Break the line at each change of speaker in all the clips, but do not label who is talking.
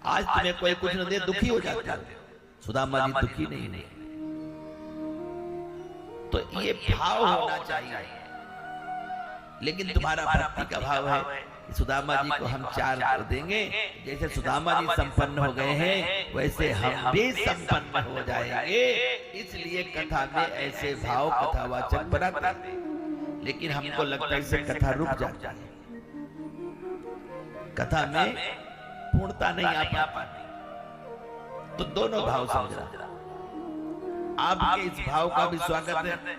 आज तुम्हें कोई कुछ न दे दुखी हो जाते हो। सुदामा जी दुखी नहीं। तो ये भाव होना चाहिए। लेकिन तुम्हारा भक्ति का भाव है कि सुदामा जी को हम 4 देंगे, जैसे सुदामा जी संपन्न हो गए हैं वैसे हम भी संपन्न हो जाएंगे। इसलिए कथा में ऐसे भाव कथावाचक बनाते। लेकिन हमको लगता है इससे कथा रुक जाती है, कथा में पूर्णता नहीं आ पाती। तो दोनों भाव समझना। आपके इस भाव का भी स्वागत है,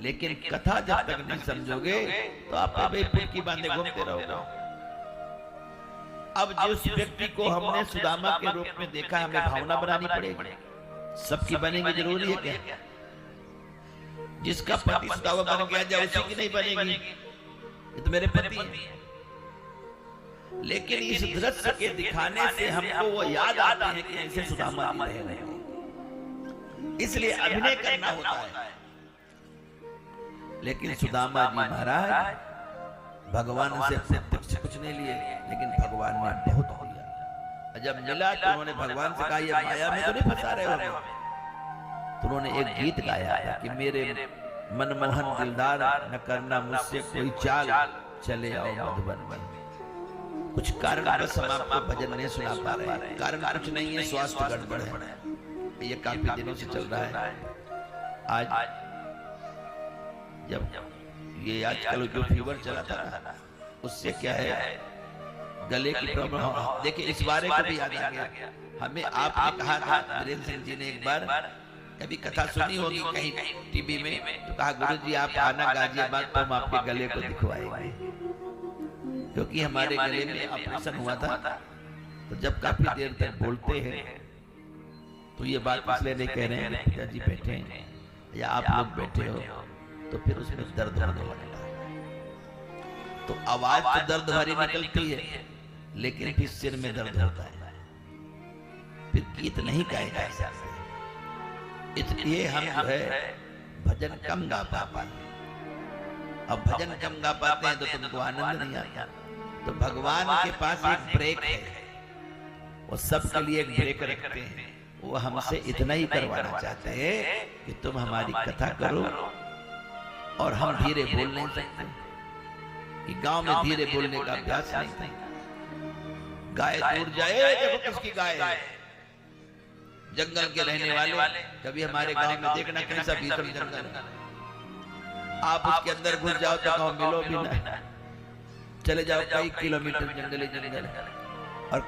लेकिन कथा जब तक नहीं समझोगे तो आप पुल की बांधे घूमते रहोगे। अब जिस व्यक्ति को हमने सुदामा के रूप में देखा, हमें भावना बनानी पड़ेगी। सबकी बनेगी जरूरी है क्या? जिसका पति सुदामा बन गया जाए उसी की नहीं बनेगी, ये तो मेरे पति है। लेकिन इस दृश्य के दिखाने से हमको वो याद आता है कि ऐसे सुदामा जी रहे, इसलिए अभिनय करना होता है। लेकिन सुदामा जी महाराज भगवान से प्रत्यक्ष कुछ नहीं लिए, लेकिन भगवान ने बहुत दिया। जब मिला तो उन्होंने भगवान से कहा, ये माया में तो नहीं फंसा रहे हो? तो उन्होंने एक गीत गाया कि मेरे मनमोहन दिलदार न करना मुझसे कोई चाल, चले आओ मधुबन में। कुछ कारण बस हम आपको भजन नहीं सुना पा रहे, कारण कुछ नहीं है, स्वास्थ्य गड़बड़ है। ये काफी दिनों से चल रहा है। आज जब ये आजकल जो फीवर चला था उससे क्या है, गले की प्रॉब्लम हो। देखिए इस बारे को भी याद आ गया हमें। आपने कहा था वीरेंद्र सिंह जी ने एक बार, कभी कथा सुनी होगी कहीं टीवी में, तो कहा गुरुजी आप आना गाजियाबाद तो हम आपके गले को दिखवाएंगे, क्योंकि हमारे गले में ऑपरेशन हुआ था। तो जब काफी देर तक बोलते हैं तो ये बात इसलिए नहीं कह रहे हैं पिताजी बैठे हैं या आप लोग बैठे हो, तो फिर उसमें दर्द होने लगता है। तो आवाज तो दर्द भरी निकलती है, लेकिन फिर सिर में दर्द होता है, फिर गीत नहीं गाए जा सकते। इसलिए हम जो है भजन कम गा पाते हैं। अब भजन कम गा पाते हैं तो तुमको आनंद नहीं आता। तो भगवान के पास एक ब्रेक है, वो सबके लिए एक ब्रेक रखते हैं। वो हमसे इतना ही करवाना चाहते हैं कि तुम हमारी कथा करो, और हम धीरे बोल नहीं सकते कि गांव में धीरे बोलने का अभ्यास नहीं था। गाय दूर जाए, देखो किसकी गाय है। जंगल के रहने वाले कभी हमारे गांव में देखना कैसा भीषण जंगल है। आप उसके अंदर घुस जाओ तो गांव मिलो भी ना, चले जाओ कई किलोमीटर जंगल और